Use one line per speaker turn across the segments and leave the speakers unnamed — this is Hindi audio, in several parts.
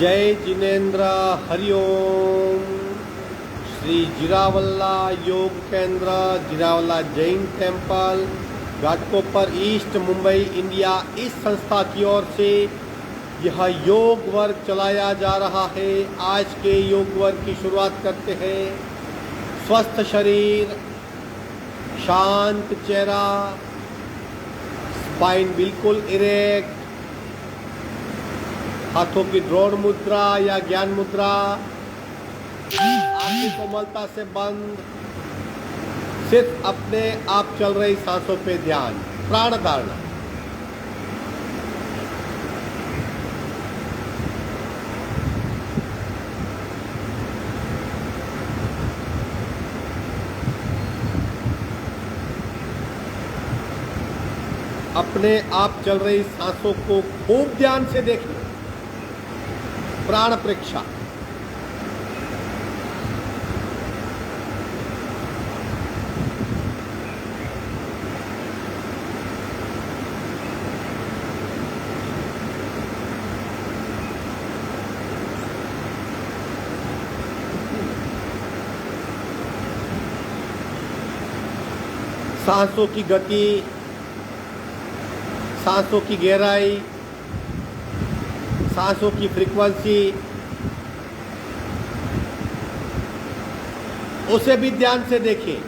जय Jinendra Hariom. Shri Jirawala Yog Kendra, Jirawala Jain temple, Ghatkopar east, Mumbai, India, इस संस्था की ओर से यह योग वर्ग चलाया जा रहा है। आज के योग वर्ग की शुरुआत करते हैं। स्वस्थ शरीर, शांत चेहरा, स्पाइन बिल्कुल इरेक्ट, हाथों की द्रोण मुद्रा या ज्ञान मुद्रा, आंखें कोमलता से बंद, सिर्फ अपने आप चल रही सांसों पे ध्यान, प्राण धारणा। अपने आप चल रही सांसों को खूब ध्यान से देखना। प्राण परीक्षा। सांसों की गति, सांसों की गहराई, सांसों की फ्रीक्वेंसी, उसे भी ध्यान से देखिए।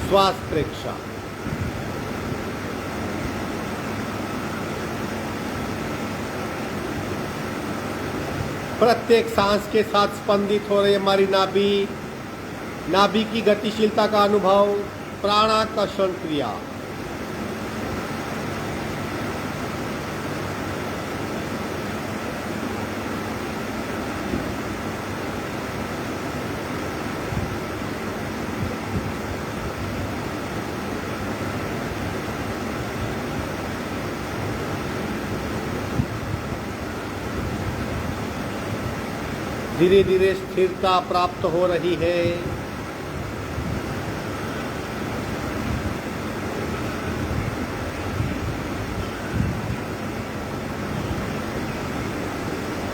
श्वास परीक्षा। प्रत्येक सांस के साथ स्पंदित हो रही हमारी नाभि, नाभि की गतिशीलता का अनुभव, प्राणाकर्षण क्रिया। धीरे धीरे स्थिरता प्राप्त हो रही है।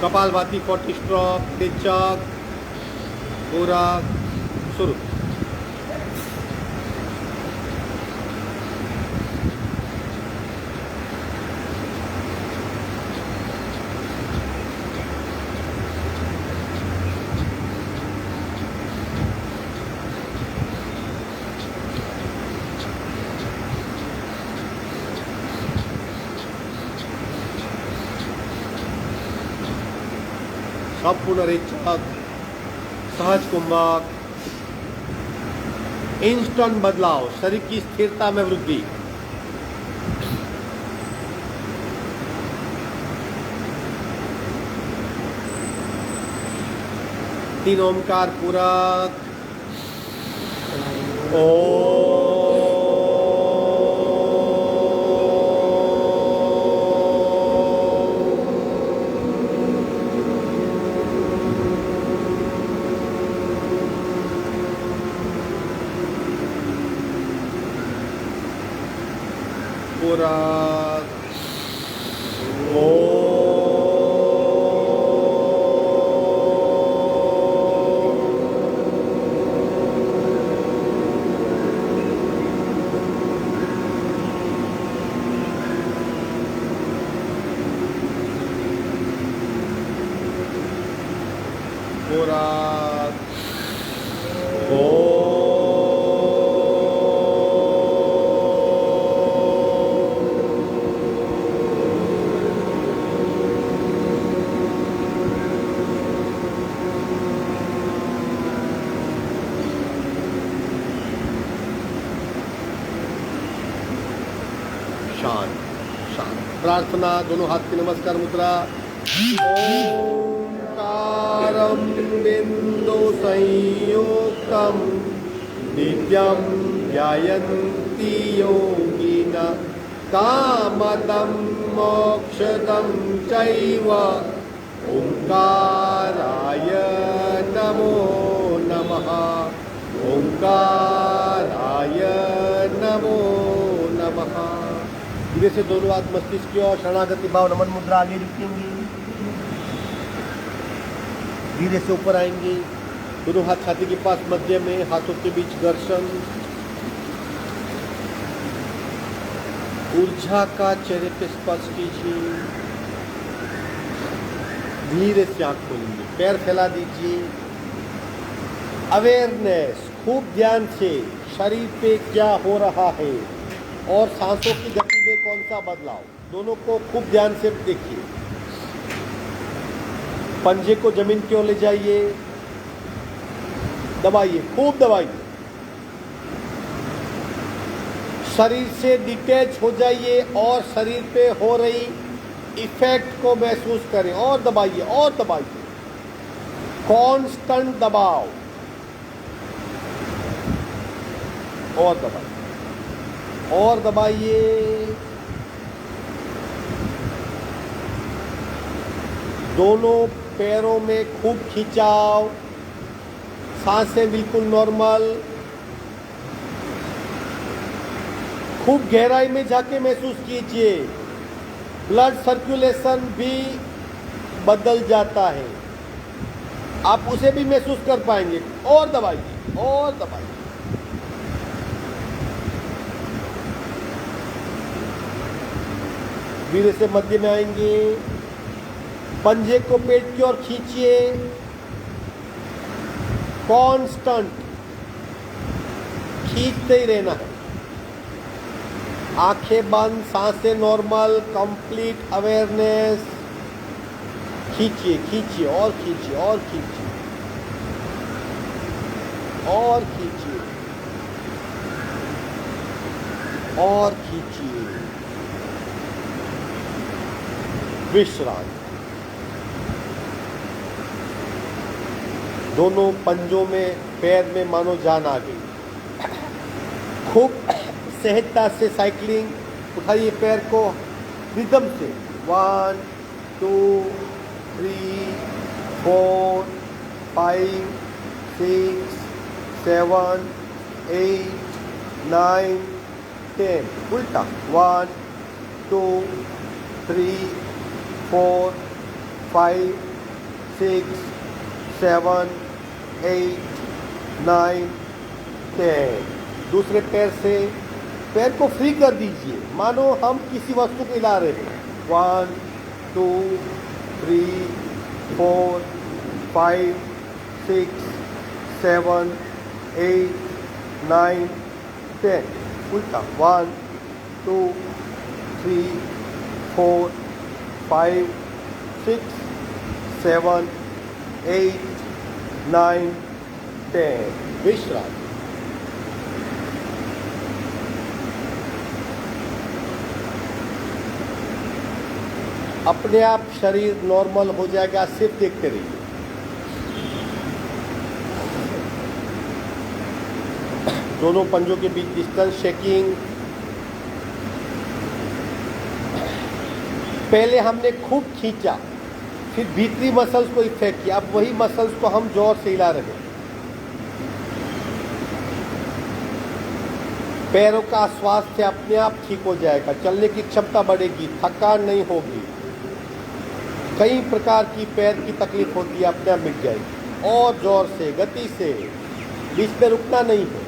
कपालभाति 40 स्ट्रोक, रेचक, पूरा शुरू। संपूर्ण रेचक, सहज कुंभक, इंस्टेंट बदलाव, शरीर की स्थिरता में वृद्धि। तीन ओमकार पूरक। ओम पूरक। पूरक। शांत शांत। प्रार्थना, दोनों हाथ की नमस्कार मुद्रा। ओंकारं बिंदु संयुक्तं नित्यं ध्यायन्ति योगिनः कामदं मोक्षदं चैव। ओंकाराय नमो नमः। ओंकाराय नमो नमः। धीरे से दोनों हाथ मस्तिष्क की ओर, शरणागति भाव, नमन मुद्रा, आगे रुकेंगे, धीरे से ऊपर आएंगे, दोनों हाथ छाती के पास मध्य में, हाथों के बीच घर्षण, ऊर्जा का चेहरे पे स्पर्श कीजिए, धीरे से आंख खोलेंगे, पैर फैला दीजिए, अवेयरनेस, खूब ध्यान से शरीर पे क्या हो रहा है और सांसों की गति में कौन सा बदलाव, दोनों को खूब ध्यान से देखिए। पंजे को जमीन की ओर ले जाइए, दबाइए, खूब दबाइए, शरीर से डिटैच हो जाइए और शरीर पे हो रही इफेक्ट को महसूस करें, और दबाइए और दबाइए, कांस्टेंट दबाव, और दबाइए और दबाइए, दोनों पैरों में खूब खिंचाव, सांसें बिल्कुल नॉर्मल, खूब गहराई में जाके महसूस कीजिए, ब्लड सर्कुलेशन भी बदल जाता है, आप उसे भी महसूस कर पाएंगे, और दबाइए और दबाइए, धीरे से मध्य में आएंगे, पंजे को पेट की ओर खींचिए, कांस्टेंट खींचते ही रहना है, आंखें बंद, सांसें नॉर्मल, कंप्लीट अवेयरनेस, खींचिए खींचिए और खींचिए और खींचिए और खींचिए और खींचिए, विश्राम, दोनों पंजों में, पैर में मानो जान आ गई, खूब सहजता से साइकिलिंग, उठाइए पैर को रिदम से, 1 2 3 4 5 6 7 8 9 10, उल्टा, 1 2 3 4 5 6 7 8 9 10, दूसरे पैर से पैर को फ्री कर दीजिए, मानो हम किसी वस्तु को हिला रहे हैं, 1 2 3 4 5 6 7 8 9 10, उल्टा, 1 2 3 4 5 6 7 8 9 10, विश्राम। अपने आप शरीर नॉर्मल हो जाएगा, सिर्फ देखते रहिए। दोनों पंजों के बीच डिस्टेंस, शेकिंग, पहले हमने खूब खींचा, फिर भीतरी मसल्स को इफेक्ट किया, अब वही मसल्स को हम जोर से हिला रहे हैं। पैरों का स्वास्थ्य अपने आप ठीक हो जाएगा, चलने की क्षमता बढ़ेगी, थकान नहीं होगी, कई प्रकार की पैर की तकलीफ होती है अपने आप मिट जाएगी, और जोर से, गति से, बीच में रुकना नहीं है।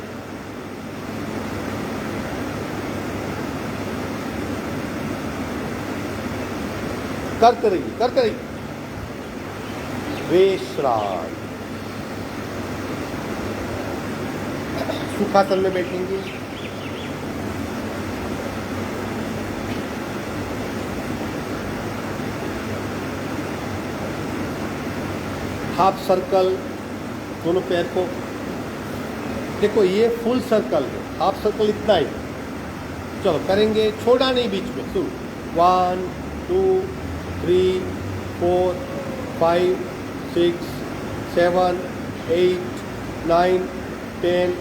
करते रहिए करते रहिए, विश्राम। सुखासन में बैठेंगे, हाफ सर्कल, दोनों पैर को देखो, ये फुल सर्कल है, हाफ सर्कल इतना ही। चलो करेंगे, छोड़ा नहीं बीच में, शुरू, 1 2 3 4 5 6 7 8 9 10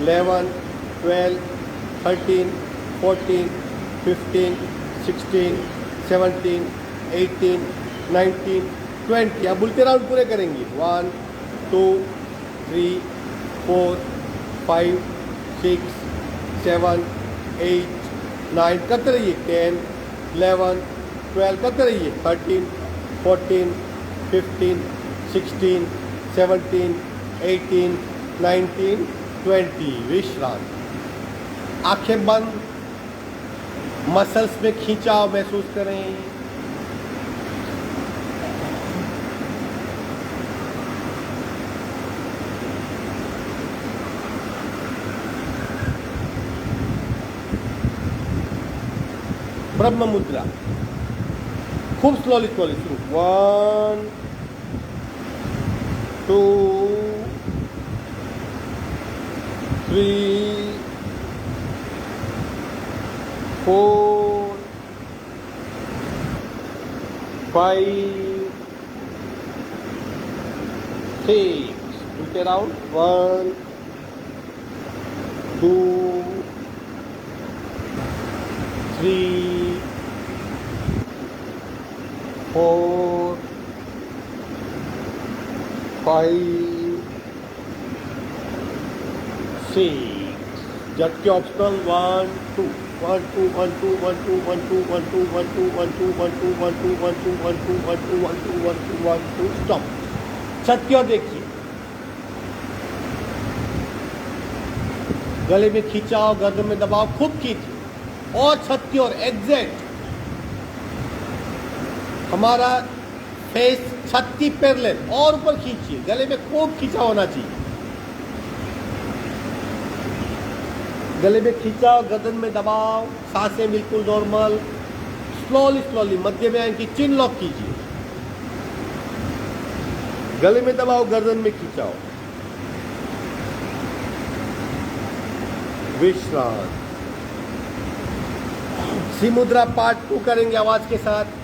11 12 13 14 15 16 17 18 19 20, अब उल्टे राउंड पूरे करेंगे, 1 2 3 4 5 6 7 8 9 करते रहिए, 10, 11, 12 करते रहिए, 13, 14, 15, 16, 17, 18, 19, 20। विश्रांति। आंखें बंद, मसल्स में खिंचाव महसूस करें। ब्रह्म मुद्रा, खूब स्लोली शुरू। 1, 2, 3, 4, 5, 6। उल्टे राउंड। 1, 2, 3, 4, 5, 6। झटके ऑप्शनल। 1, 2, 1, 2, 1, 2, 1, 2, 1, 2, 1, 2, 1, 2, 1, 2, 1, 2, 1, 2, 1, 2, 1, 2, 1, 2, 1, 2, 1, 2, 1, 2, स्टॉप। छत की ओर देखिए। गले में खिंचाव, गर्दन में दबाव, खूब खींचिए और छत की ओर एग्जैक्ट। हमारा फेस छत की पैरेलल और ऊपर खींचिए। गले में खूब खिंचाव होना चाहिए। गले में खिंचाव, गर्दन में दबाव, सांसें बिल्कुल नॉर्मल। स्लोली मध्य में आंखें की चिन लॉक कीजिए। गले में दबाव, गर्दन में खिंचाव। विश्राम। सी मुद्रा पार्ट 2 करेंगे आवाज के साथ।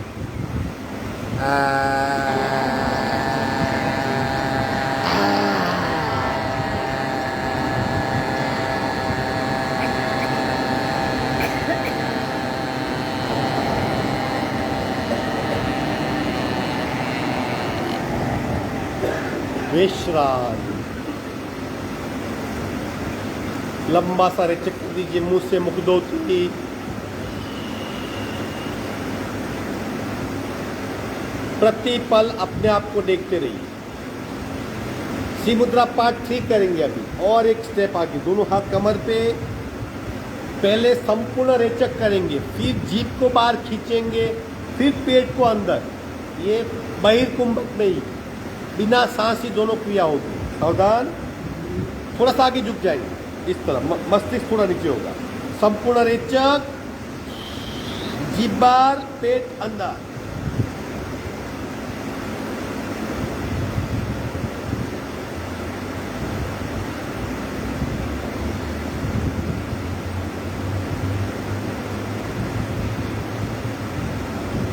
विश्राम। लंबा सा रेचक कर दीजिए, मुंह से मुखदोती। प्रति पल अपने आप को देखते रहिए। सी मुद्रा पार्ट 3 करेंगे अभी। और एक स्टेप आगे, दोनों हाथ कमर पे। पहले संपूर्ण रेचक करेंगे, फिर जीभ को बाहर खींचेंगे, फिर पेट को अंदर। ये बहिर्कुंभक नहीं, बिना सांस ही दोनों क्रिया होगी। सावधान। थोड़ा सा आगे झुक जाएंगे इस तरह, मस्तिष्क थोड़ा नीचे होगा। संपूर्ण रेचक, जीभ बाहर, पेट अंदर।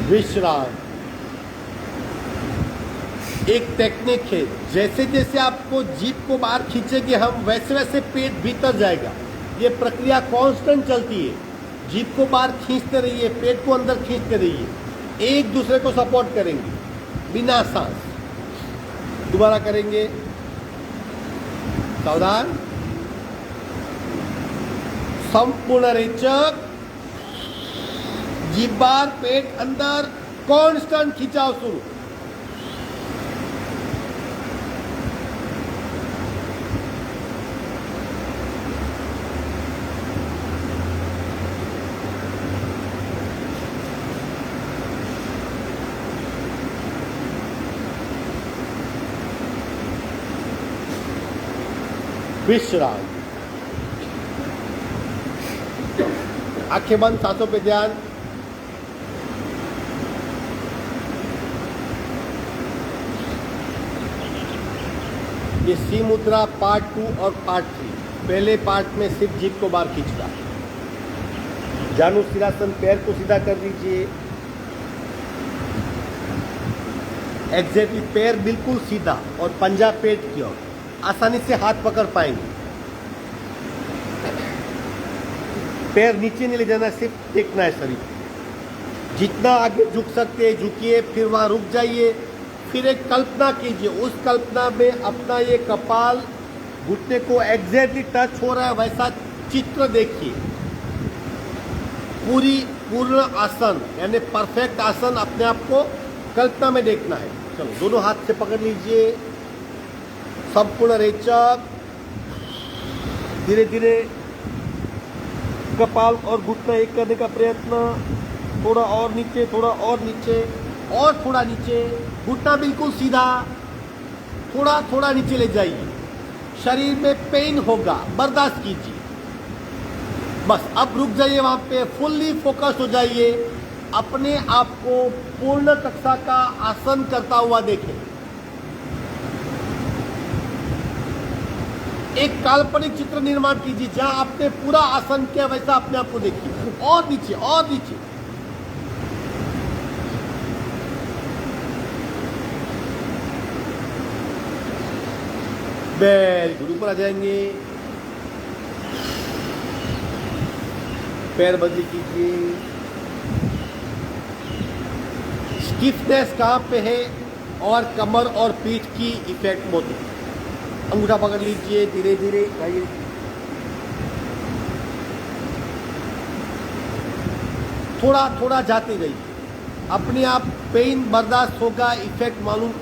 विश्राम। एक टेक्निक है, जैसे जैसे आपको जीभ को बाहर खींचेंगे हम, वैसे वैसे पेट भीतर जाएगा। ये प्रक्रिया कांस्टेंट चलती है। जीभ को बाहर खींचते रहिए, पेट को अंदर खींचते रहिए। एक दूसरे को सपोर्ट करेंगे बिना सांस। दोबारा करेंगे। सावधान। संपूर्ण रेचक, जीभ बाहर, पेट अंदर, कांस्टेंट खिंचाव शुरू। विश्राम। आंखें बंद, सांसों पे ध्यान। ये सी मुद्रा पार्ट 2 और पार्ट 3। पहले पार्ट में सिर्फ जीभ को बाहर खींचना। जानु सिरासन, पैर को सीधा कर दीजिए। एग्जैक्टली पैर बिल्कुल सीधा और पंजा पेट की ओर। आसानी से हाथ पकड़ पाएंगे। पैर नीचे नहीं ले जाना, सिर्फ टेकना है शरीर। जितना आगे झुक सकते हैं झुकिए, फिर वहां रुक जाइए। फिर एक कल्पना कीजिए, उस कल्पना में अपना ये कपाल घुटने को एग्जैक्टली टच हो रहा है, वैसा चित्र देखिए। पूर्ण आसन यानी परफेक्ट आसन अपने आप को कल्पना में देखना है। चलो दोनों हाथ से पकड़ लीजिए, संपूर्ण रेचक, धीरे धीरे कपाल और घुटना एक करने का प्रयत्न, थोड़ा और नीचे, थोड़ा और नीचे, और थोड़ा नीचे, घुटना बिल्कुल सीधा, थोड़ा थोड़ा नीचे ले जाइए। शरीर में पेन होगा, बर्दाश्त कीजिए, बस अब रुक जाइए वहां पे, फुल्ली फोकस हो जाइए, अपने आप को पूर्ण कक्षा का आसन करता हुआ देखें। एक काल्पनिक चित्र निर्माण कीजिए जहां आपने पूरा आसन किया, वैसा अपने आप को देखिए, और नीचे और नीचे। वेरी गुड, ऊपर आ जाएंगे, पैर बदली कीजिए। स्टिफनेस कहाँ पे है और कमर और पीठ की इफेक्ट बहुत है। अंगूठा पकड़ लीजिए, धीरे धीरे आइए, थोड़ा थोड़ा जाते जाइए, अपने आप पेन बर्दाश्त होगा, इफेक्ट मालूम।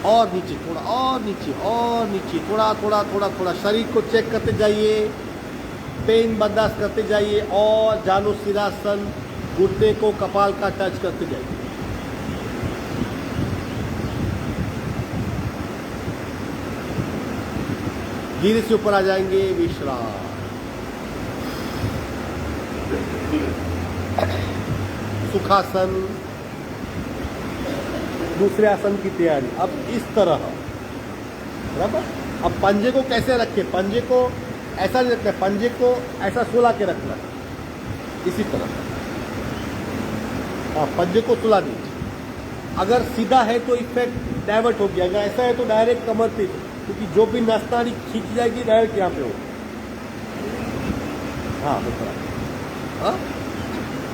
और नीचे, थोड़ा और नीचे, और नीचे, थोड़ा थोड़ा थोड़ा थोड़ा शरीर को चेक करते जाइए, पेन बर्दाश्त करते जाइए, और जानो सिरासन, घुटने को कपाल का टच करते जाइए। धीरे से ऊपर आ जाएंगे, विश्राम, सुखासन, दूसरे आसन की तैयारी। अब इस तरह, बराबर। अब पंजे को कैसे रखें, पंजे को ऐसा नहीं रखना, पंजे को ऐसा सुला के रखना, इसी तरह। हाँ, पंजे को सुला दीजिए। अगर सीधा है तो इफेक्ट डाइवर्ट हो गया, अगर ऐसा है तो डायरेक्ट कमर पे, क्योंकि जो भी नसनाड़ी खींच जाएगी डायरेक्ट यहाँ पे हो। हाँ, हाँ,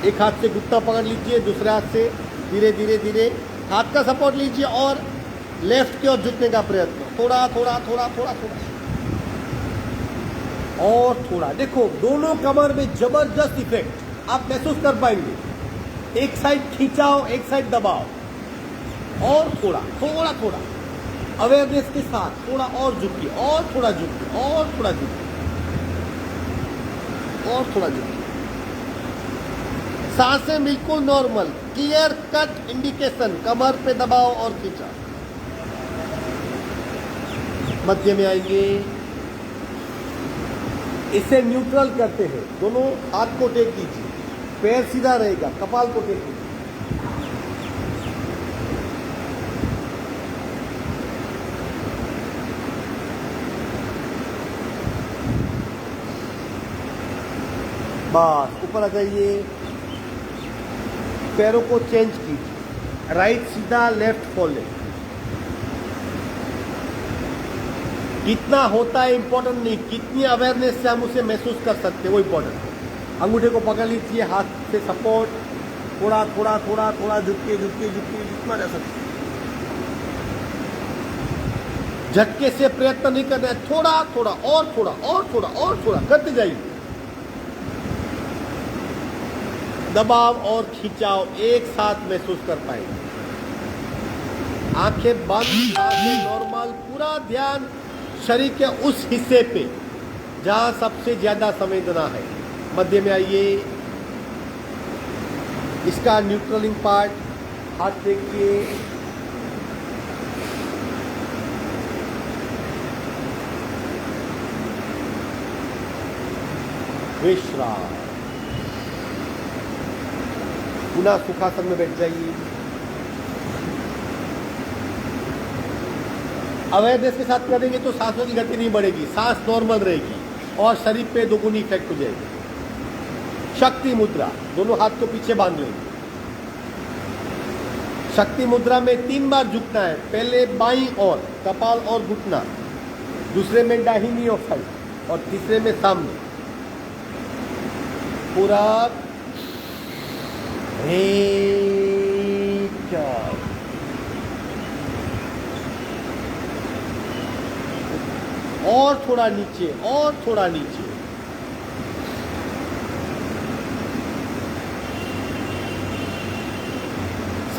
एक हाथ से घुटना पकड़ लीजिए, दूसरे हाथ से धीरे धीरे धीरे हाथ का सपोर्ट लीजिए, और लेफ्ट की ओर झुकने का प्रयत्न, थोड़ा थोड़ा थोड़ा थोड़ा थोड़ा, और थोड़ा। देखो दोनों कमर में जबरदस्त इफेक्ट आप महसूस कर पाएंगे। एक साइड खींचाओ, एक साइड दबाओ, और थोड़ा थोड़ा थोड़ा अवेयरनेस के साथ थोड़ा और झुकिए, और थोड़ा झुकिए, और थोड़ा झुकिए, और थोड़ा झुकिए। सांसें बिल्कुल नॉर्मल, क्लियर कट इंडिकेशन, कमर पे दबाओ और खींचा। मध्य में आएंगे, इसे न्यूट्रल करते हैं। दोनों हाथ को टेक कीजिए, पैर सीधा रहेगा, कपाल को टेक कीजिए। बस ऊपर आ जाइए, पैरों को चेंज कीजिए, राइट सीधा, लेफ्ट फॉलो। कितना होता है इंपॉर्टेंट नहीं, कितनी अवेयरनेस से हम उसे महसूस कर सकते हैं वो इंपॉर्टेंट है। अंगूठे को पकड़ लीजिए, हाथ से सपोर्ट, थोड़ा थोड़ा थोड़ा थोड़ा झुके झुके झुके, जितना जा सकते। झटके से प्रयत्न नहीं करना है, थोड़ा थोड़ा और थोड़ा और थोड़ा और थोड़ा करते जाइए। दबाव और खिंचाव एक साथ महसूस कर पाएंगे। आंखें बंद, आंखें नॉर्मल, पूरा ध्यान शरीर के उस हिस्से पे जहां सबसे ज्यादा संवेदना है। मध्य में आइए, इसका न्यूट्रलिंग पार्ट, हाथ देखिए, विश्राम। पुनः सुखासन में बैठ जाइए। अवेयरनेस के साथ करेंगे तो सांसों की गति नहीं बढ़ेगी, सांस नॉर्मल रहेगी और शरीर पे दोगुनी इफेक्ट हो जाएगी। शक्ति मुद्रा, दोनों हाथ को पीछे बांध लेंगे। शक्ति मुद्रा में 3 बार झुकना है, पहले बाईं ओर कपाल और घुटना, दूसरे में दाहिनी ओर साइड, और तीसरे में सामने। पूरा और थोड़ा नीचे, और थोड़ा नीचे,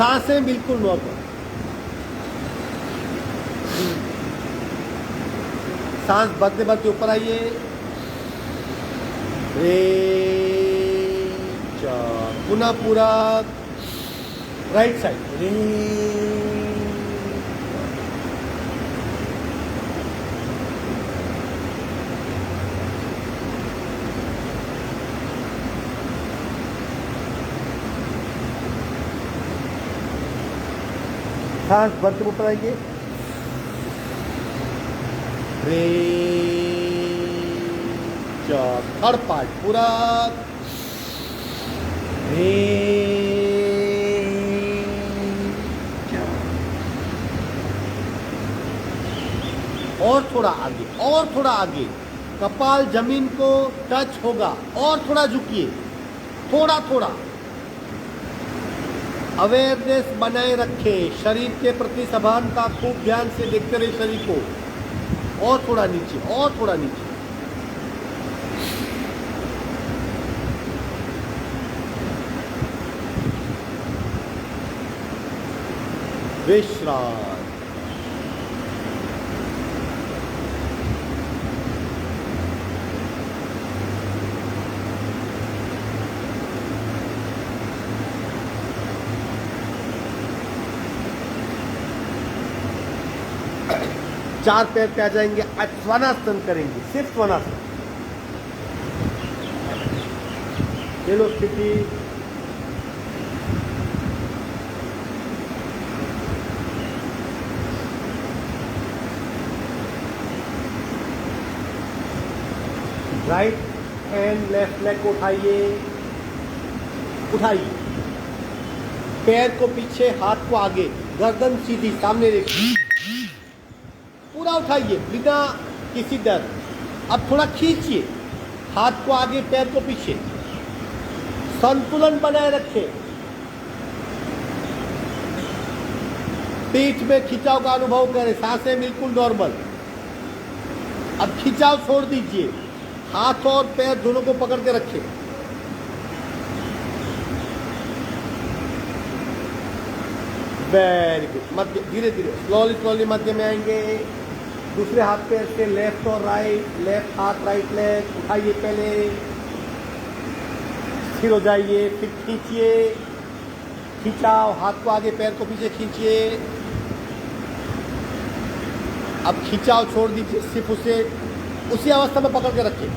सांसें बिल्कुल नॉर्मल। सांस भरते भरते ऊपर आइए। पुनः पूरा राइट साइड। सांस भरते ऊपर आइए। थर्ड पार्ट पूरा। और थोड़ा आगे, और थोड़ा आगे। कपाल जमीन को टच होगा, और थोड़ा झुकिए, थोड़ा थोड़ा। अवेयरनेस बनाए रखें, शरीर के प्रति सभानता, खूब ध्यान से देखते रहे शरीर को। और थोड़ा नीचे, और थोड़ा नीचे। विश्राम। चार पैर पे आ जाएंगे, आज स्वानासन करेंगे, सिर्फ स्वानासन। ले लो स्थिति। राइट हैंड लेफ्ट लेग को उठाइए, उठाइए। पैर को पीछे, हाथ को आगे, गर्दन सीधी सामने रखिए। पूरा उठाइए बिना किसी डर। अब थोड़ा खींचिए, हाथ को आगे, पैर को पीछे। संतुलन बनाए रखें। पीठ में खिंचाव का अनुभव करें, सांसें बिल्कुल नॉर्मल। अब खिंचाव छोड़ दीजिए, हाथ और पैर दोनों को पकड़ के रखें। Very good. मध्य, धीरे धीरे, स्लोली स्लोली मध्य में आएंगे। दूसरे हाथ पैर से लेफ्ट और राइट, लेफ्ट हाथ राइट लेग उठाइए, पहले स्थिर हो जाइए, फिर खींचिए। खिंचाव, हाथ को आगे, पैर को पीछे खींचिए। अब खिंचाव छोड़ दीजिए, सिर्फ उसे उसी अवस्था में पकड़ के रखिए।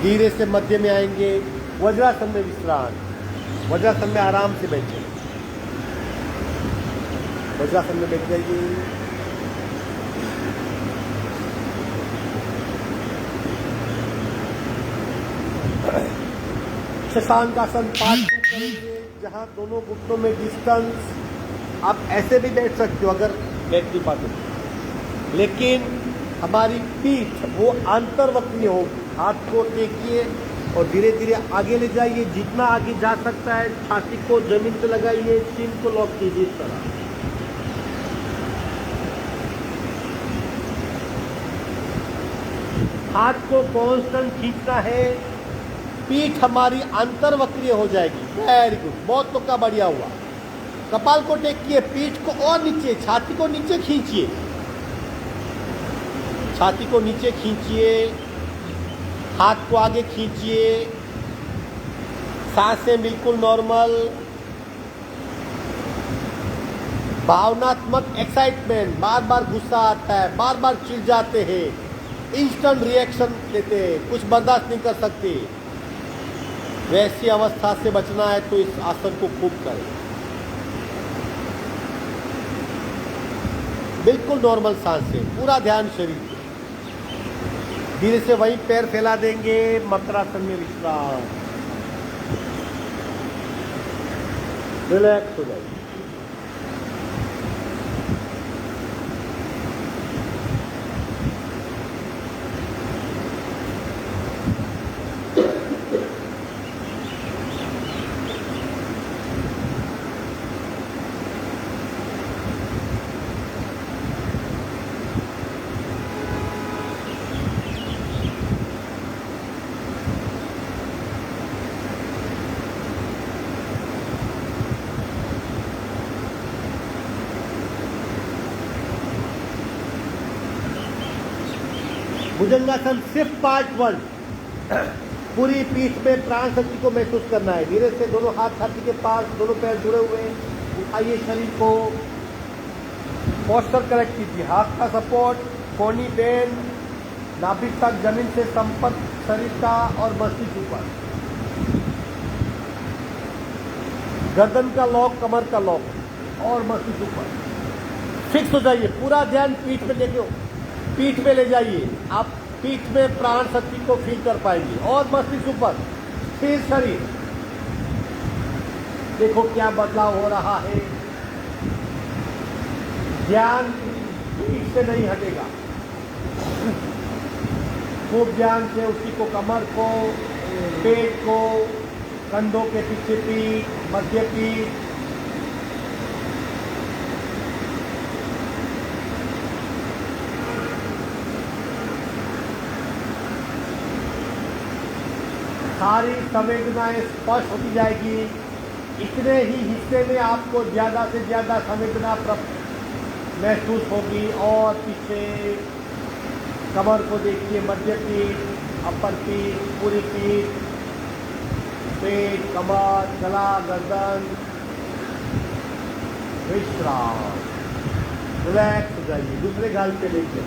धीरे से मध्य में आएंगे। वज्रासन में विश्राम। वज्रासन में आराम से बैठे। वज्रासन में बैठ जाइए। शशांकासन पार्ट 2 करेंगे, जहां दोनों घुटनों में डिस्टेंस। आप ऐसे भी बैठ सकते हो अगर बैठ नहीं पाते, लेकिन हमारी पीठ वो अंतर्वक्रीय होगी। हाथ को टेकिए और धीरे धीरे आगे ले जाइए, जितना आगे जा सकता है। छाती को जमीन पे लगाइए, चिन को लॉक कीजिए इस तरह। हाथ को कांस्टेंट खींचना है, पीठ हमारी अंतर्वक्रीय हो जाएगी। वेरी गुड, बहुत तो का बढ़िया हुआ। कपाल को टेकिए, पीठ को और नीचे, छाती को नीचे खींचिए। छाती को नीचे खींचिए, हाथ को आगे खींचिए। सांसें बिल्कुल नॉर्मल। भावनात्मक एक्साइटमेंट, बार बार गुस्सा आता है, बार बार चिढ़ जाते हैं, इंस्टेंट रिएक्शन देते हैं, कुछ बर्दाश्त नहीं कर सकते। वैसी अवस्था से बचना है तो इस आसन को खूब करें। बिल्कुल नॉर्मल सांसें, पूरा ध्यान शरीर पे। धीरे से वही पैर फैला देंगे, मकरासन में विश्राम। रिलैक्स हो जाइए। भुजंगासन सिर्फ पार्ट 1। पूरी पीठ में प्राण शक्ति को महसूस करना है। धीरे से दोनों हाथ छाती के पास, दोनों पैर जुड़े हुए, उठाइए शरीर को, पोस्टर करेक्ट कीजिए, हाथ का सपोर्ट, कोनी बेंड, नाभि तक जमीन से संपर्क शरीर का और मस्तिष्क ऊपर, गर्दन का लॉक, कमर का लॉक और मस्तिष्क ऊपर। फिक्स हो जाइए, पूरा ध्यान पीठ पे लेके, पीठ पे ले जाइए। आप पीठ में प्राण शक्ति को फील कर पाएंगे और मस्तिष्क ऊपर, स्थिर शरीर। देखो क्या बदलाव हो रहा है। ध्यान पीठ से नहीं हटेगा, खूब ध्यान से उसी को, कमर को, पेट को, कंधों के पीछे पीठ, मध्य पीठ, सारी संवेदनाएं स्पष्ट होती जाएगी। इतने ही हिस्से में आपको ज़्यादा से ज़्यादा संवेदना महसूस होगी। और पीछे कमर को देखिए, मध्य पीठ, अपर पीठ, पूरी पीठ, पेट, कमर, गला, गर्दन, विश्राम, रिलैक्स हो जाइए। दूसरे गाल पे देखिए,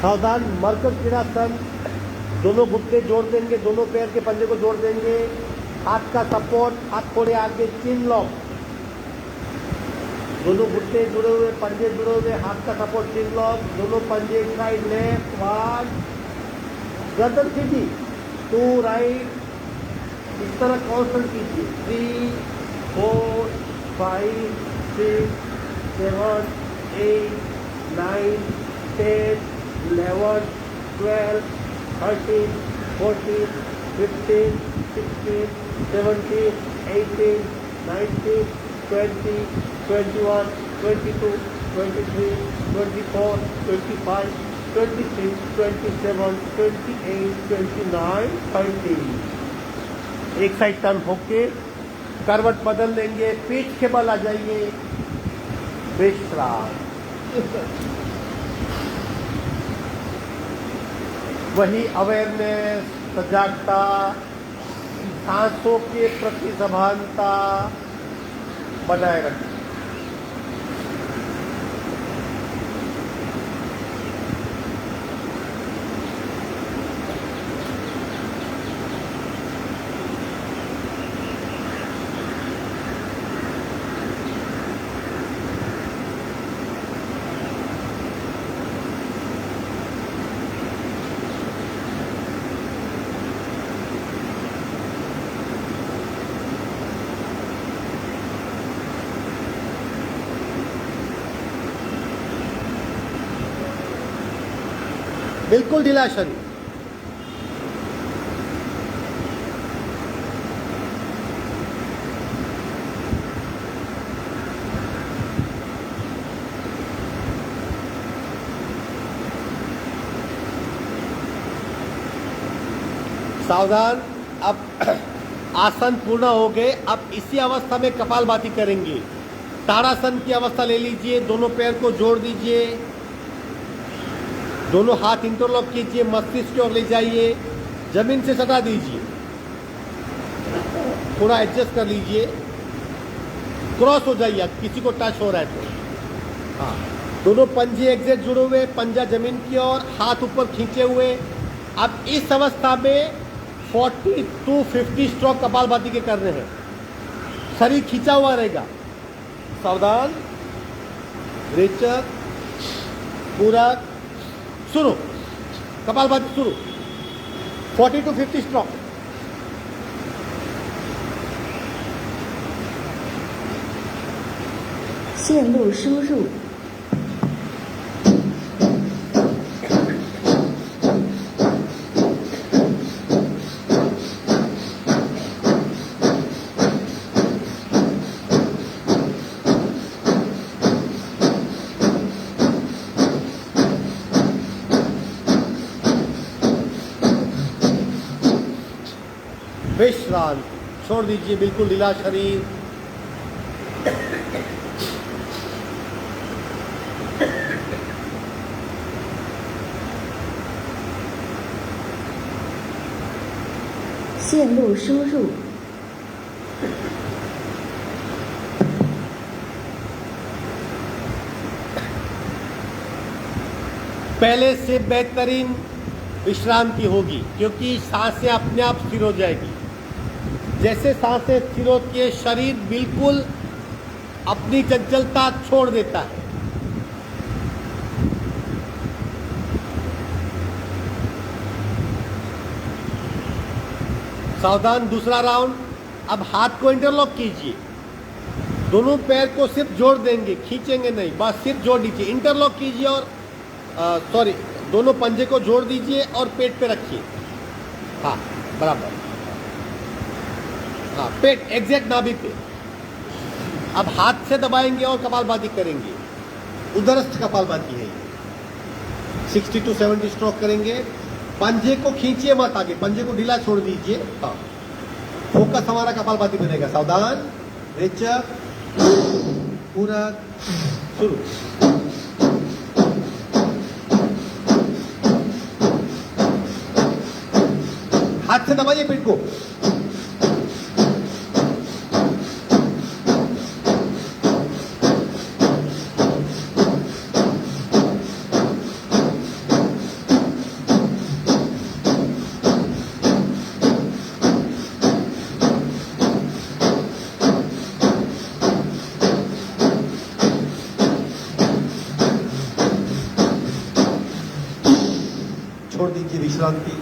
सावधान। मरकज क्रीड़ासन, दोनों घुटने जोड़ देंगे, दोनों पैर के पंजे को जोड़ देंगे, हाथ का सपोर्ट, हाथ थोड़े आगे, चिन लॉक, दोनों घुटने जुड़े हुए, पंजे जुड़े हुए, हाथ का सपोर्ट, चिन लॉक, दोनों पंजे साइड, लेफ्ट, वन, गर्दन सीधी, 2 राइट, इस तरह कांस्टेंट कीजिए। 3, 4, 5, 6, 7, 8, 9, 10, 11, 12, 13, 14, 15, 16, 17, 18, 19, 20, 21, 22, 23, 24, 25, 26, 27, 28, 29, 30। एक साइड टर्न होके करवट बदल लेंगे, पीठ के बल आ जाइए, विश्राम। वही अवेयरनेस, सजागता, सांसों के प्रति सभानता बनाए रखें। बिल्कुल ढीला शरीर। सावधान। अब आसन पूर्ण हो गए। अब इसी अवस्था में कपालभाति करेंगे। ताड़ासन की अवस्था ले लीजिए, दोनों पैर को जोड़ दीजिए, दोनों हाथ इंटरलॉक कीजिए, मस्तिष्क की ओर ले जाइए, जमीन से सटा दीजिए, थोड़ा एडजस्ट कर लीजिए, क्रॉस हो जाइए। किसी को टच हो रहा है तो हाँ, दोनों पंजे एग्जैक्ट जुड़े हुए, पंजा जमीन की ओर, हाथ ऊपर खींचे हुए। अब इस अवस्था में 40 to 50 स्ट्रोक कपालभाति के करने हैं। शरीर खींचा हुआ रहेगा। सावधान। रेचक, पूरक, शुरू। कपालभाति शुरू। 40 to 50 स्ट्रोक।
线路输入。
विश्रांति, छोड़ दीजिए बिल्कुल ढीला शरीर।
线路输入。
पहले से बेहतरीन विश्रांति होगी क्योंकि सांसें अपने आप स्थिर हो जाएगी। जैसे सांसें स्थिर होती है, शरीर बिल्कुल अपनी चंचलता छोड़ देता है। सावधान, दूसरा राउंड। अब हाथ को इंटरलॉक कीजिए, दोनों पैर को सिर्फ जोड़ देंगे, खींचेंगे नहीं, बस सिर्फ जोड़ दीजिए। इंटरलॉक कीजिए और दोनों पंजे को जोड़ दीजिए और पेट पे रखिए। हाँ, बराबर। हाँ, पेट एग्जैक्ट नाभि पे। अब हाथ से दबाएंगे और कपालभाति करेंगे। उदरस्थ कपालभाति है ये। 60 to 70 स्ट्रोक करेंगे। पंजे को खींचिए मत आगे, पंजे को ढीला छोड़ दीजिए। हाँ, फोकस हमारा कपालभाति पे रहेगा। सावधान, रेचक, पूरा, शुरू। हाथ से दबाइए पेट को। छोड़ दीजिए विश्रांति।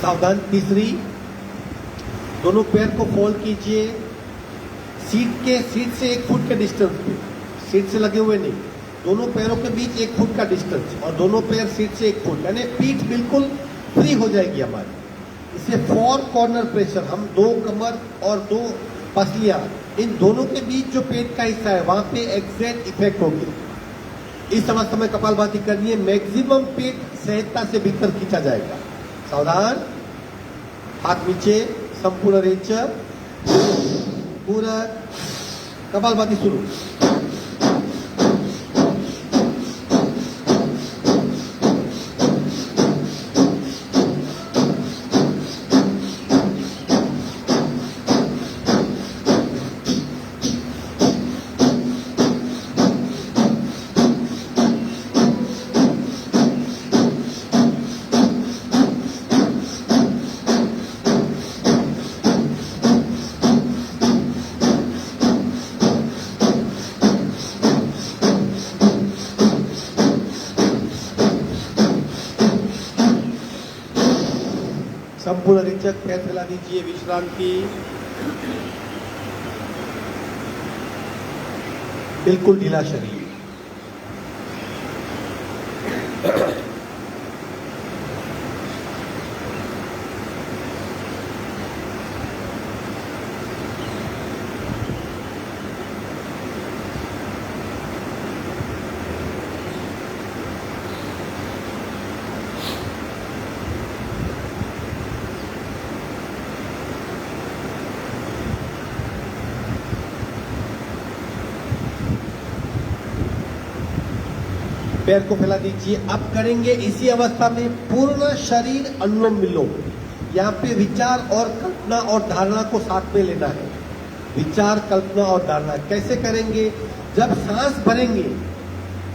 सावधान, तीसरी। दोनों पैर को फोल्ड कीजिए सीट से 1 फुट के डिस्टेंस पे, सीट से लगे हुए नहीं। दोनों पैरों के बीच 1 फुट का डिस्टेंस और दोनों पैर सीट से 1 फुट, यानी पीठ बिल्कुल फ्री हो जाएगी हमारी। इसे 4 कॉर्नर प्रेशर, हम 2 कमर और 2 पसलियां, इन दोनों के बीच जो पेट का हिस्सा है वहां पे एग्जैक्ट इफेक्ट होगी। इस अवस्था में कपालभाति करनी है। मैक्सिमम पेट सहजता से भीतर खींचा जाएगा। सावधान, हाथ नीचे, संपूर्ण रेचक, पूरा, कपालभाति शुरू। संपूर्ण रेचक, पैर फैला दीजिए, विश्रांति। बिल्कुल ढीला शरीर। पैर को फैला दीजिए। अब करेंगे इसी अवस्था में पूर्ण शरीर अनुलोम विलोम। यहाँ पे विचार और कल्पना और धारणा को साथ में लेना है। विचार, कल्पना और धारणा कैसे करेंगे? जब सांस भरेंगे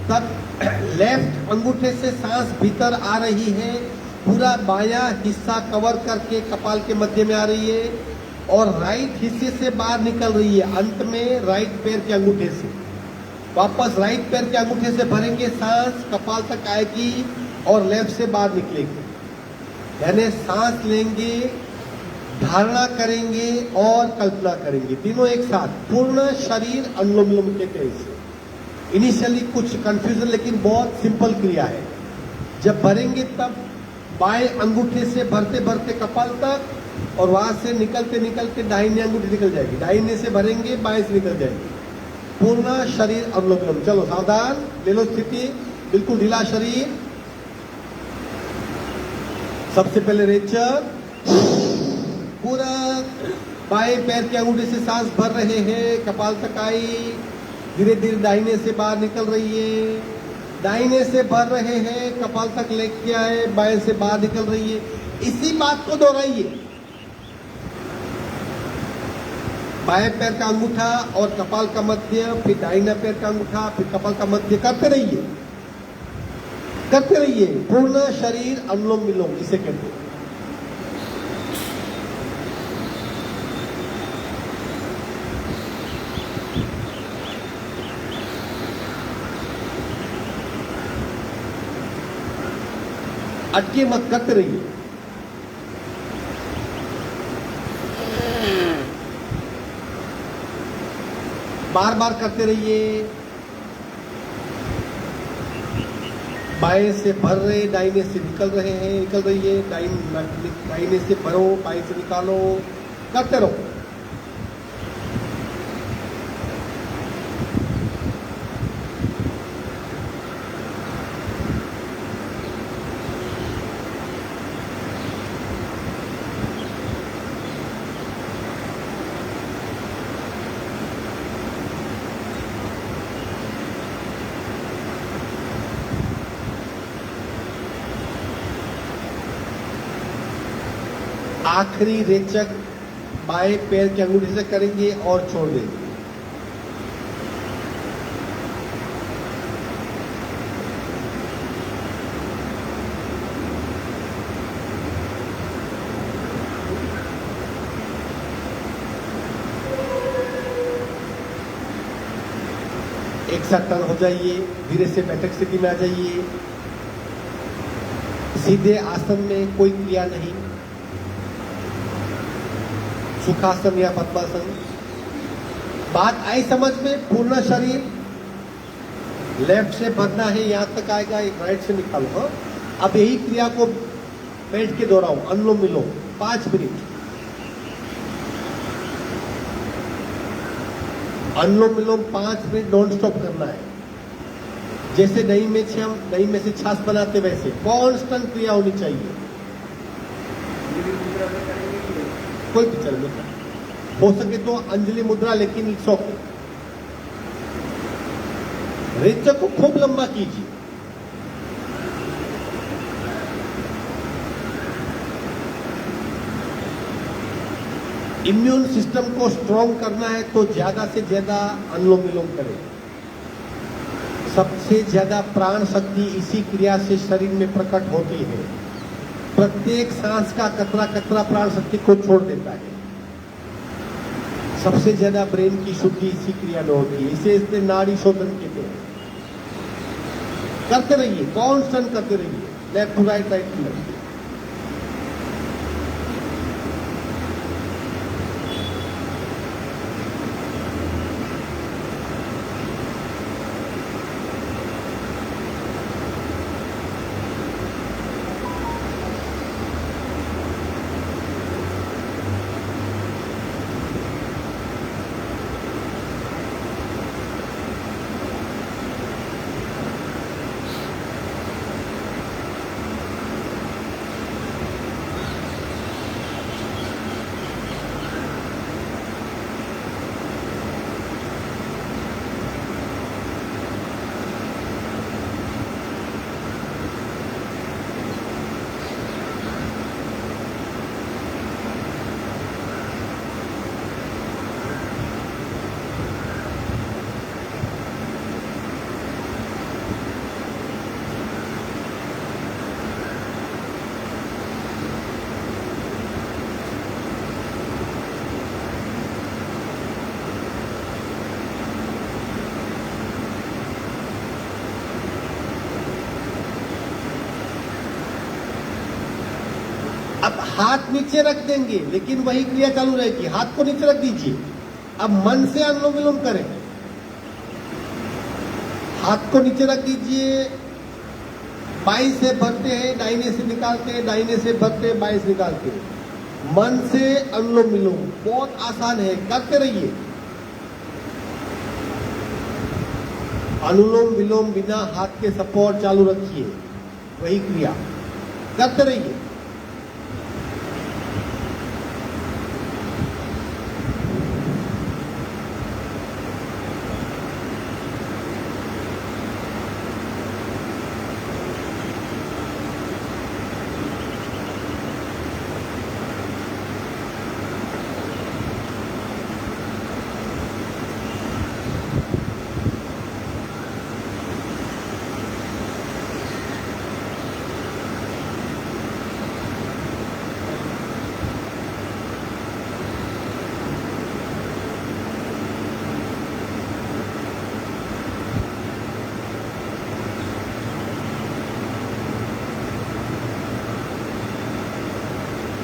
तब लेफ्ट अंगूठे से सांस भीतर आ रही है, पूरा बायां हिस्सा कवर करके कपाल के मध्य में आ रही है, और राइट हिस्से से बाहर निकल रही है अंत में राइट पैर के अंगूठे से। वापस राइट पैर के अंगूठे से भरेंगे, सांस कपाल तक आएगी और लेफ्ट से बाहर निकलेगी। यानी सांस लेंगे, धारणा करेंगे और कल्पना करेंगे, तीनों एक साथ। पूर्ण शरीर अनुलोम विलोम कहते हैं इसे। इनिशियली कुछ कंफ्यूजन, लेकिन बहुत सिंपल क्रिया है। जब भरेंगे तब बाएं अंगूठे से भरते भरते कपाल तक, और वहां से निकलते निकलते दाहिने अंगूठे निकल जाएगी। दाहिने से भरेंगे, बाएं से निकल जाएगी। पूर्ण शरीर अनुलोम विलोम। चलो सावधान, ले लो स्थिति, बिल्कुल ढीला शरीर। सबसे पहले रेचक, पूरा बाएं पैर के अंगूठे से सांस भर रहे हैं, कपाल तक आई, धीरे धीरे दाहिने से बाहर निकल रही है, दाहिने से भर रहे हैं, कपाल तक लेके आए, बाएं से बाहर निकल रही है। इसी बात को दोहराइए। बाएं पैर का अंगूठा और कपाल का मध्य, फिर दाहिना पैर का अंगूठा, फिर कपाल का मध्य, करते रहिए, करते रहिए। पूर्ण शरीर अनुलोम विलोम इसे कहते हैं। अटके मत, करते रहिए। बार बार करते रहिए। बाएं से भर रहे, दाहिने से निकल रहे हैं, निकल रही है, दाहिने से भरो, बाएं से निकालो, करते रहो। आखिरी रेचक बाएं पैर के अंगूठे से करेंगे और छोड़ देंगे। एक साथ टर्न हो जाइए, धीरे से बैठक स्थिति में आ जाइए। सीधे आसन में कोई क्रिया नहीं, सुखासन या पद्मासन। बात आई समझ में? पूर्ण शरीर, लेफ्ट से भरना है, यहां तक आएगा, एक राइट से निकालो। हाँ, अब यही क्रिया को बैठ के दोहराओ, अनुलोम विलोम 5 मिनट। अनुलोम विलोम 5 मिनट नॉन स्टॉप करना है। जैसे दही में से छाछ बनाते वैसे कांस्टेंट क्रिया होनी चाहिए। कोई भी चल मुद्रा हो सके तो अंजलि मुद्रा, लेकिन इट्स ओके। रेचक को खूब लंबा कीजिए। इम्यून सिस्टम को स्ट्रॉन्ग करना है तो ज्यादा से ज्यादा अनुलोम विलोम करें। सबसे ज्यादा प्राण शक्ति इसी क्रिया से शरीर में प्रकट होती है। प्रत्येक सांस का कतरा कतरा प्राण शक्ति को छोड़ देता है। सबसे ज्यादा ब्रेन की शुद्धि इसी क्रिया में होती है। इसे इसमें नाड़ी शोधन कहते हैं। करते रहिए, कांस्टेंट करते रहिए, left to right, right to left. अब हाथ नीचे रख देंगे लेकिन वही क्रिया चालू रहेगी। हाथ को नीचे रख दीजिए। अब मन से अनुलोम विलोम करें। हाथ को नीचे रख दीजिए, बाई से भरते हैं, दाहिने से निकालते हैं, दाहिने से भरते हैं, बाई से निकालते हैं। मन से अनुलोम विलोम बहुत आसान है, करते रहिए। अनुलोम विलोम बिना हाथ के सपोर्ट चालू रखिए, वही क्रिया करते रहिए।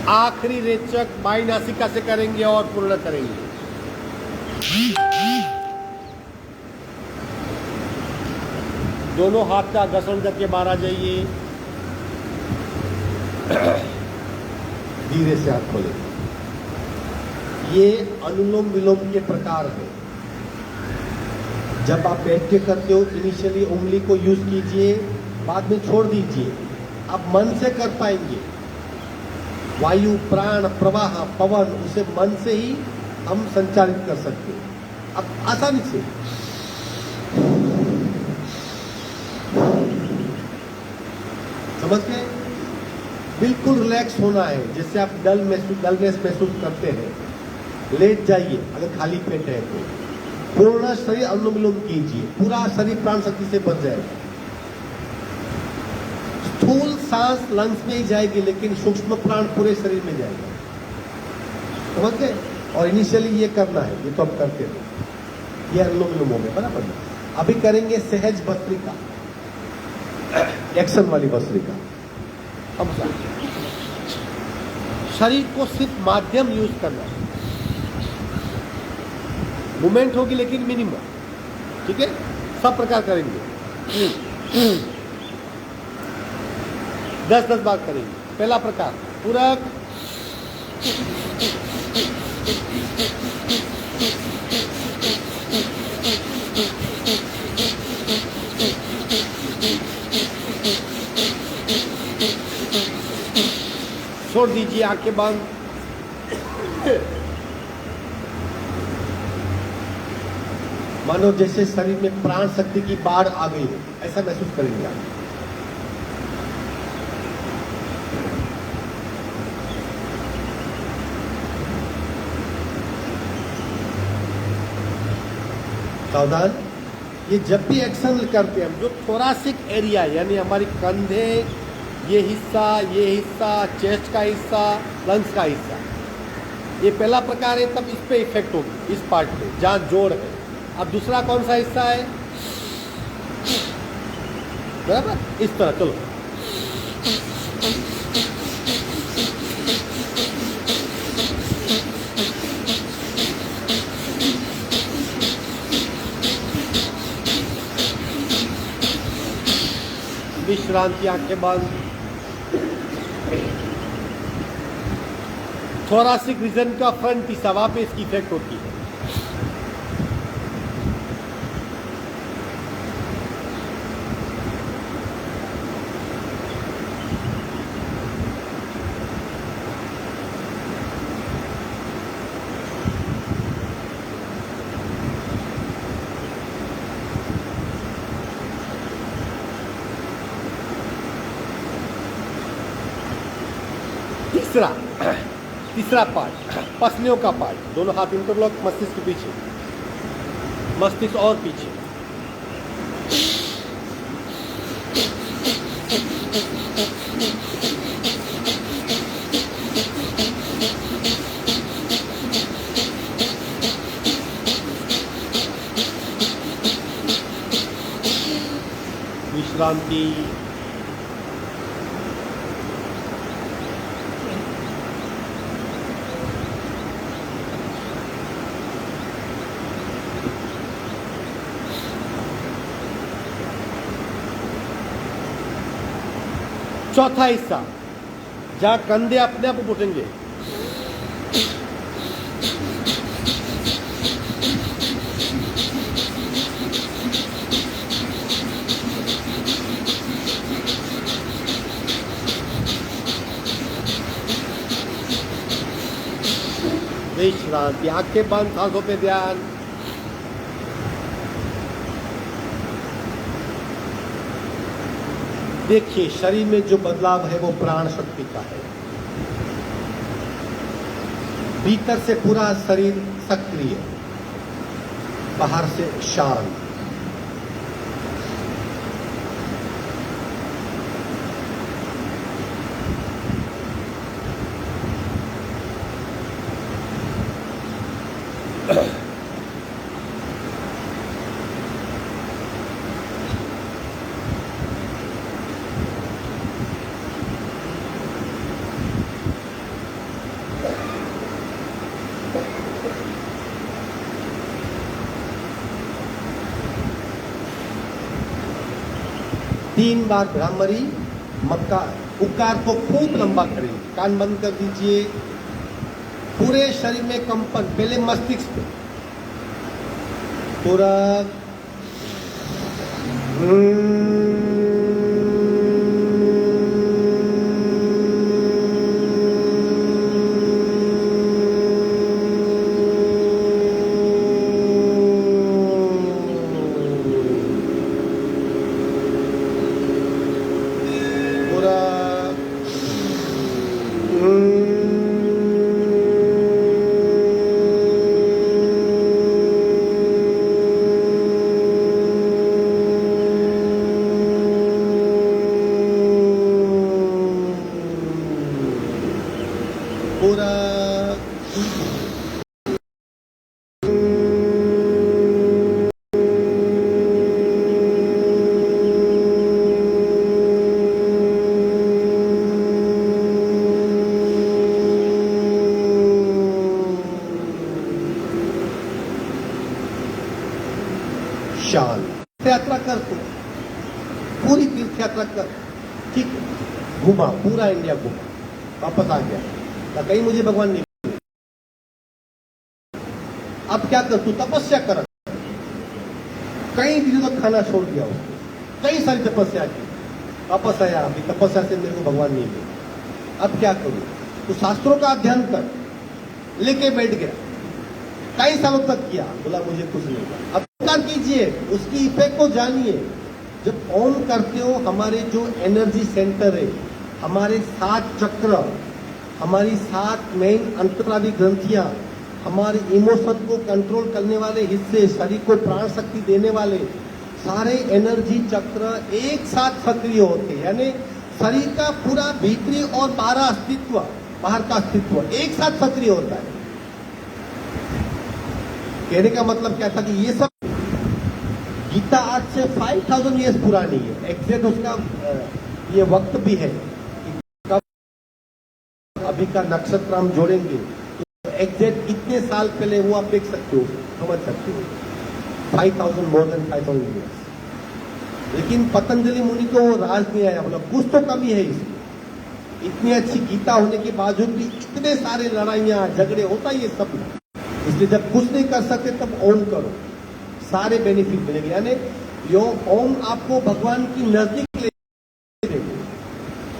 आखिरी रेचक बाई नासिका से करेंगे और पूर्ण करेंगे। दोनों हाथ का घर्षण करके बाहर आ जाइए। धीरे से हाथ खोले। ये अनुलोम विलोम के प्रकार है। जब आप बैठ के करते हो इनिशियली उंगली को यूज कीजिए, बाद में छोड़ दीजिए। आप मन से कर पाएंगे। वायु, प्राण, प्रवाह, पवन, उसे मन से ही हम संचालित कर सकते हैं। अब आसानी से समझ गए? बिल्कुल रिलैक्स होना है। जैसे आप डलनेस महसूस करते हैं, लेट जाइए अगर खाली पेट है तो। पूर्ण शरीर अनुलोम विलोम कीजिए, पूरा शरीर प्राण शक्ति से भर जाएगा। स्थूल सांस लंग्स में ही जाएगी लेकिन सूक्ष्म प्राण पूरे शरीर में जाएगा। समझ गए? और इनिशियली ये करना है, ये तो हम करते हैं। ये अनुलोम विलोम हो गया बराबर। अभी करेंगे सहज भस्त्रिका, एक्शन वाली भस्त्रिका। अब शरीर को सिर्फ माध्यम यूज करना है। मूवमेंट होगी लेकिन मिनिमम। ठीक है, सब प्रकार करेंगे। 10-10 बार करेंगे। पहला प्रकार पूरक, छोड़ दीजिए आंखें बंद। मानो जैसे शरीर में प्राण शक्ति की बाढ़ आ गई हो, ऐसा महसूस करेंगे आप। सावधान। ये जब भी एक्शन करते हैं हम, जो थोरासिक एरिया यानी हमारी कंधे, ये हिस्सा, चेस्ट का हिस्सा, लंग्स का हिस्सा, ये पहला प्रकार है, तब इस पे इफेक्ट होगी, इस पार्ट पे जहाँ जोड़ है। अब दूसरा कौन सा हिस्सा है? बराबर, इस तरह चलो। विश्रांति, आंखें बंद। थोरासिक रीजन का फ्रंट हिस्सा, वहां पे इसकी इफेक्ट होती है। तीसरा पार्ट, पसलियों का पार्ट। दोनों हाथ इंटरलॉक, मस्तिष्क के पीछे, मस्तिष्क और पीछे। विश्रांति। चौथा हिस्सा जहां कंधे अपने आप उठेंगे। विश्रांति, आंखें बंद, सांसों पे ध्यान। देखिए शरीर में जो बदलाव है वो प्राण शक्ति का है। भीतर से पूरा शरीर सक्रिय, बाहर से शांत। तीन बार भ्रामरी मक्का उकार को खूब लंबा करेंगे। कान बंद कर दीजिए। पूरे शरीर में कंपन, पहले मस्तिष्क पे पूरा शांत यात्रा कर। तू पूरी तीर्थ यात्रा कर, ठीक है? घुमा पूरा इंडिया, घुमा, वापस आ गया ना, कहीं मुझे भगवान नहीं। अब क्या कर, तू तपस्या कर। कई दिनों तक खाना छोड़ दिया उसने, कई सारी तपस्या की, वापस आया, अभी तपस्या से मेरे को भगवान नहीं मिले। अब क्या करूं? तू शास्त्रों का अध्ययन कर, लेके बैठ गया, कई सालों तक किया, बोला मुझे कुछ नहीं हुआ। अब क्या कीजिए, उसकी इफेक्ट को जानिए। जब ओम करते हो, हमारे जो एनर्जी सेंटर है, हमारे 7 चक्र, हमारी 7 मेन अंतराली ग्रंथियां, हमारे इमोशन को कंट्रोल करने वाले हिस्से, शरीर को प्राण शक्ति देने वाले सारे एनर्जी चक्र एक साथ सक्रिय होते हैं। यानी शरीर का पूरा भीतरी और बाहर का अस्तित्व एक साथ सक्रिय होता है। कहने का मतलब क्या था कि ये सब गीता आज से 5000 ईयर्स पुरानी है। एग्जैक्ट उसका ये वक्त भी है कि कब अभी का नक्षत्र हम जोड़ेंगे, तो एग्जैक्ट कितने साल पहले वो आप देख सकते हो, समझ सकते हो। 5000 मोर देन 5000 ईयर्स। लेकिन पतंजलि मुनि को वो राज नहीं आया, बोला कुछ तो कमी है इसमें। इतनी अच्छी गीता होने के बावजूद भी इतने सारे लड़ाइयां झगड़े होता है, ये सब। इसलिए जब कुछ नहीं कर सकते तब ओम करो, सारे बेनिफिट मिलेंगे। यानी यो ओम आपको भगवान की नजदीक ले जाएगा,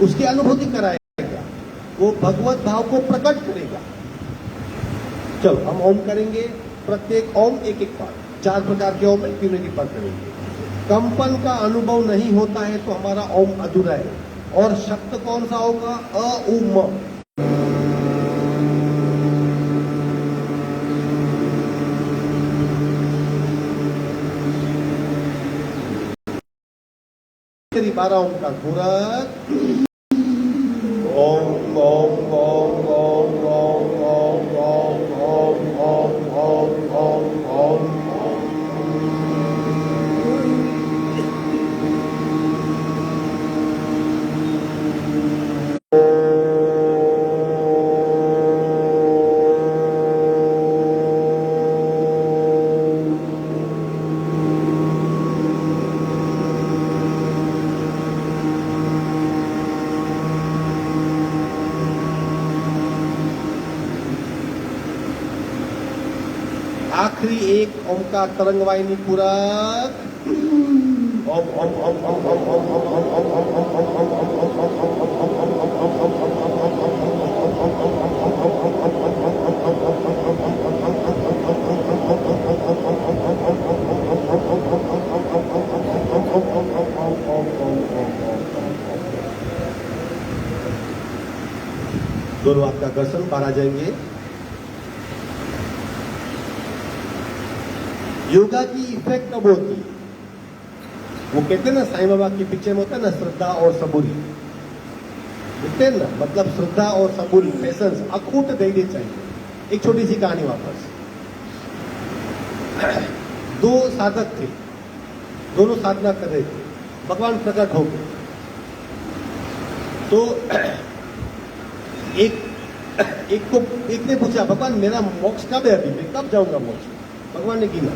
उसकी अनुभूति कराएगा, वो भगवत भाव को प्रकट करेगा। चलो हम ओम करेंगे, प्रत्येक ओम एक एक बार, 4 प्रकार के ओम तीनों की बार करेंगे। कंपन का अनुभव नहीं होता है तो हमारा ओम अधूरा है। और शब्द कौन सा होगा? अ उ म। तेरी 12 ओम का पूरा ओम ओम ओम ओम ओम ओम ओम ओम ओम ओम ओम ओम। आखिरी एक ओम का तरंग वाहिनी पूरक ओम ओम ओम ओम ओम ओम ओम ओम दोनों हाथ का घर्षण बाहर आ जाएंगे। योगा की इफेक्ट कब होती है? वो कहते हैं ना, साईं बाबा के पीछे में होता है ना श्रद्धा और सबूरी, कहते हैं ना, मतलब श्रद्धा और सबूरी, पेशेंस, अखूट धैर्य चाहिए। एक छोटी सी कहानी वापस। दो साधक थे, दोनों साधना कर रहे थे, भगवान प्रकट हो गए। तो एक ने पूछा, भगवान मेरा मोक्ष कब है? अभी मैं कब जाऊंगा मोक्ष? भगवान ने गिना,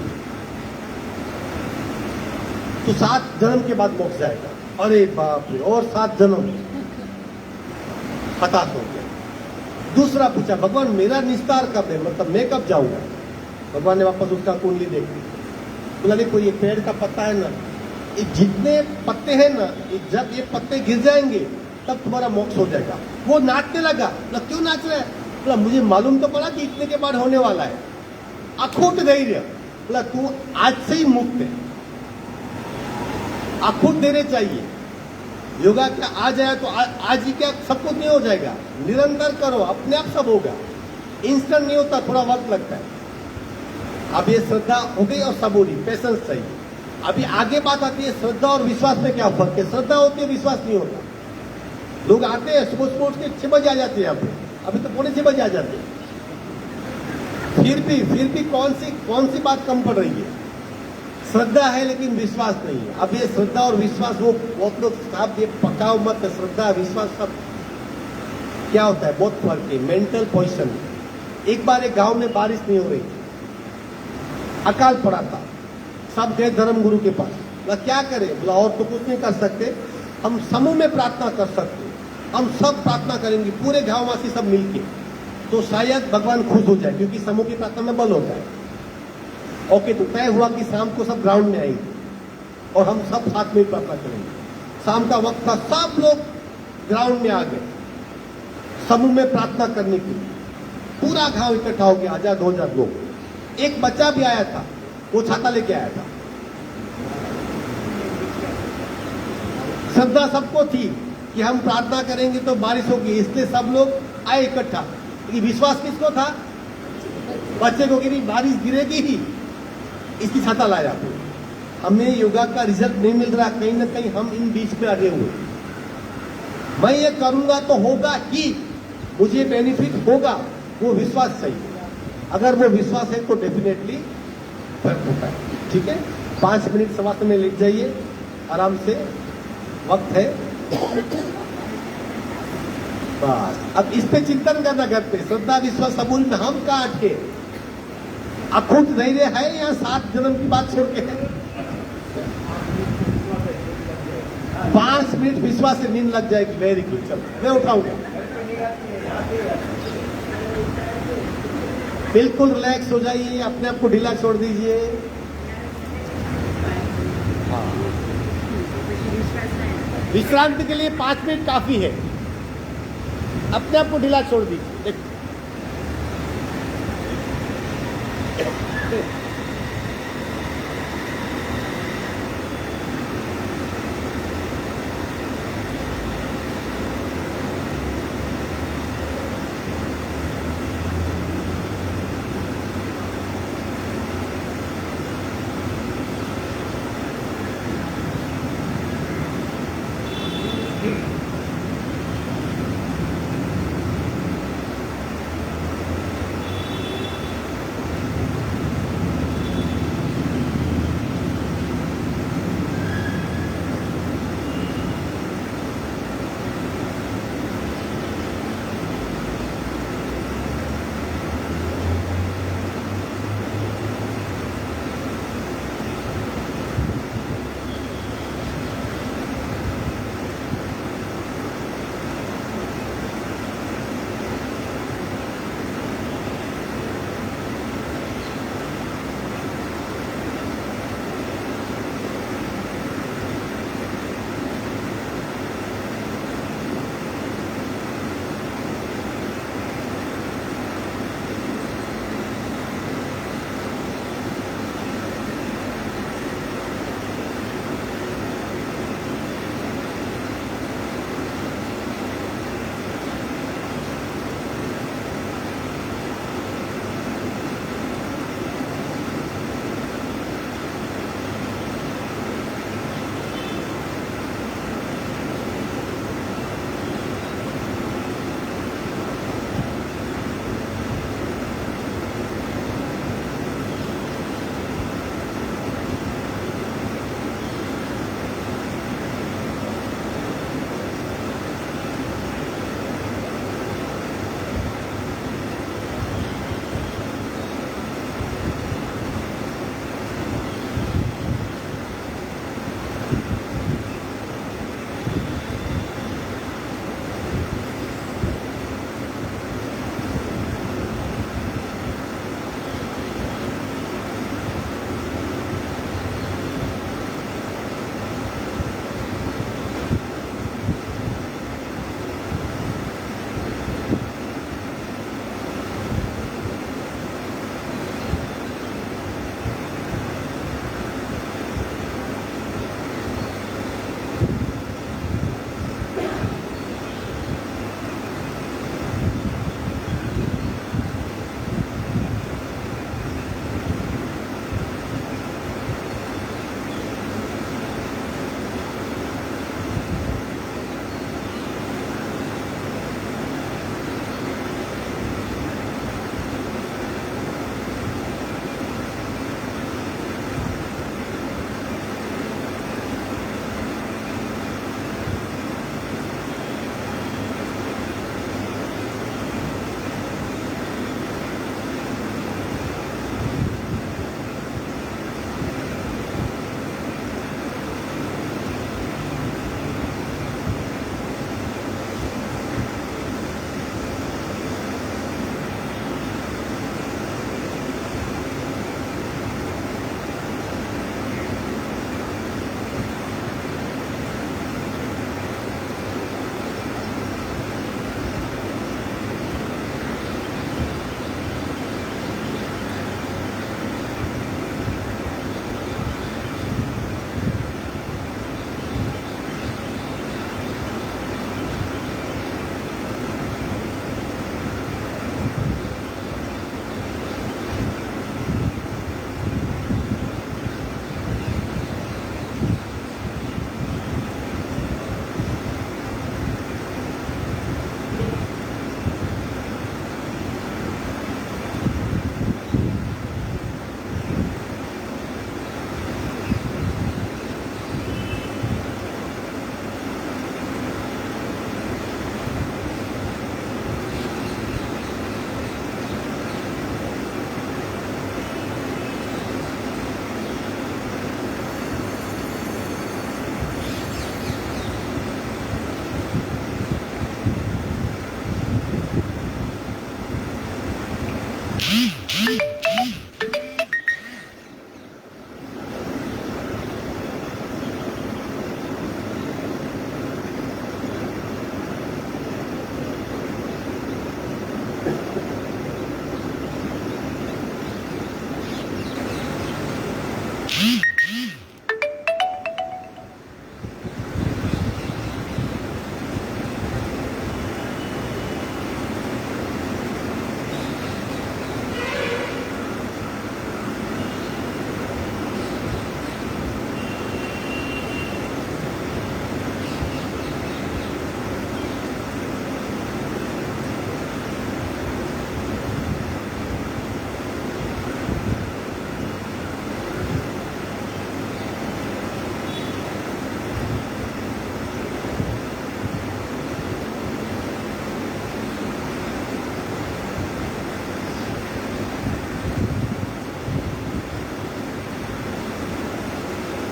तो 7 जन्म के बाद मोक्ष जाएगा। अरे बाप रे, और 7 जन्म, हताश हो गया। दूसरा पूछा, भगवान मेरा निस्तार कब है, मतलब मैं कब जाऊंगा? भगवान ने वापस उसका कुंडली देखी, बोला देखो ये पेड़ का पत्ता है ना, ये जितने पत्ते हैं ना, जब ये पत्ते गिर जाएंगे तब तुम्हारा मोक्ष हो जाएगा। वो नाचने लगा। बोला क्यों नाच रहा है? बोला मुझे मालूम तो पड़ा कि इतने के बाद होने वाला है। अखूट धैर्य। बोला तू आज से ही मुक्त है, अखूट देने चाहिए। योगा क्या आज आया तो आज ही क्या सब कुछ नहीं हो जाएगा? निरंतर करो, अपने आप सब होगा। इंस्टेंट नहीं होता, थोड़ा वक्त लगता है। अब ये श्रद्धा हो गई और सबूरी, पेशेंस चाहिए। अभी आगे बात आती है श्रद्धा और विश्वास में क्या फर्क है? श्रद्धा होती है, विश्वास नहीं होता। लोग आते हैं सुबह सुबह उठ के 6 बजे आ जाते हैं यहाँ पे, अभी तो 5:45 बजे आ जाते हैं। फिर भी कौन सी बात कम पड़ रही है? श्रद्धा है लेकिन विश्वास नहीं है। अब ये श्रद्धा और विश्वास, वो बहुत लोग साहब ये पकाओ मत, श्रद्धा विश्वास सब क्या होता है? बहुत फर्क है, मेंटल पोजिशन। एक बार एक गांव में बारिश नहीं हो रही थी, अकाल पड़ा था, सब गए धर्म गुरु के पास। बोला क्या करें? बोला और तो कुछ नहीं कर सकते, हम समूह में प्रार्थना कर सकते, हम सब प्रार्थना करेंगे, पूरे गांववासी सब मिलके, तो शायद भगवान खुश हो जाए, क्योंकि समूह की प्रार्थना में बल होता है। ओके, तो तय हुआ कि शाम को सब ग्राउंड में आएंगे और हम सब साथ में प्रार्थना करेंगे। शाम का वक्त था, सब लोग ग्राउंड में आ गए समूह में प्रार्थना करने के लिए। पूरा गांव इकट्ठा हो गया, 1000-2000 लोग। एक बच्चा भी आया था, वो छाता लेके आया था। श्रद्धा सबको थी कि हम प्रार्थना करेंगे तो बारिश होगी, इसलिए सब लोग आए इकट्ठा। लेकिन विश्वास किसको था? बच्चे को कि बारिश गिरेगी ही, इसकी छाता लाया। हमें योगा का रिजल्ट नहीं मिल रहा, कहीं ना कहीं हम इन बीच में अड़े हुए। मैं ये करूंगा तो होगा ही, मुझे बेनिफिट होगा, वो विश्वास चाहिए। अगर वो विश्वास है तो डेफिनेटली फर्क होता है। ठीक है, 5 मिनट शवासन में लेट जाइए आराम से, वक्त है बस। अब इस पे चिंतन करना घर पे, श्रद्धा विश्वास सबूरी में हम कहाँ अटके? अखूट धैर्य है या 7 जन्म की बात छोड़ के? 5 मिनट विश्वास से नींद लग जाएगी। वेरी गुड, चलो मैं उठाऊंगा। बिल्कुल रिलैक्स हो जाइए, अपने आप को ढीला छोड़ दीजिए। विश्रांति के लिए 5 मिनट काफी है, अपने आप को ढीला छोड़ दीजिए।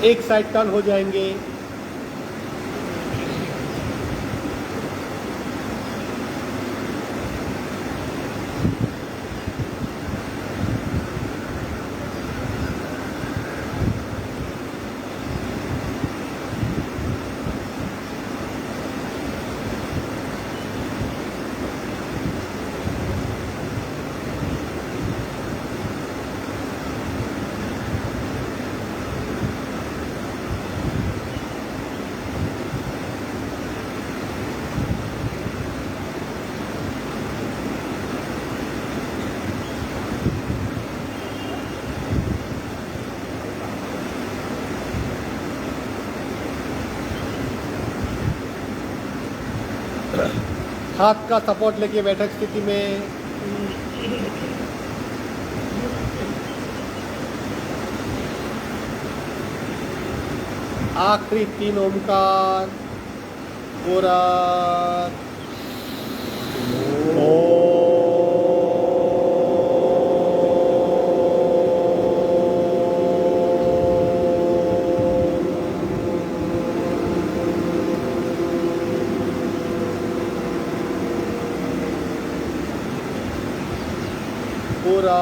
एक साइड टर्न हो जाएंगे। हाथ का सपोर्ट लेके बैठक स्थिति में आखिरी 3 ओमकार पूरा पूरा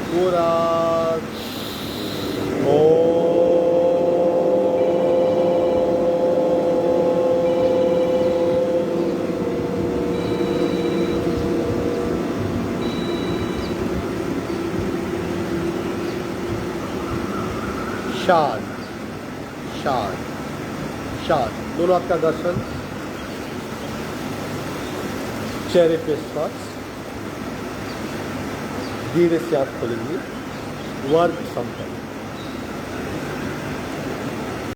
पूरा शांत शांत शांत। दोनों हाथ का दर्शन, चेहरे पे स्पर्श। धीरे से आप खोलेंगे, वर्ग संपन्न।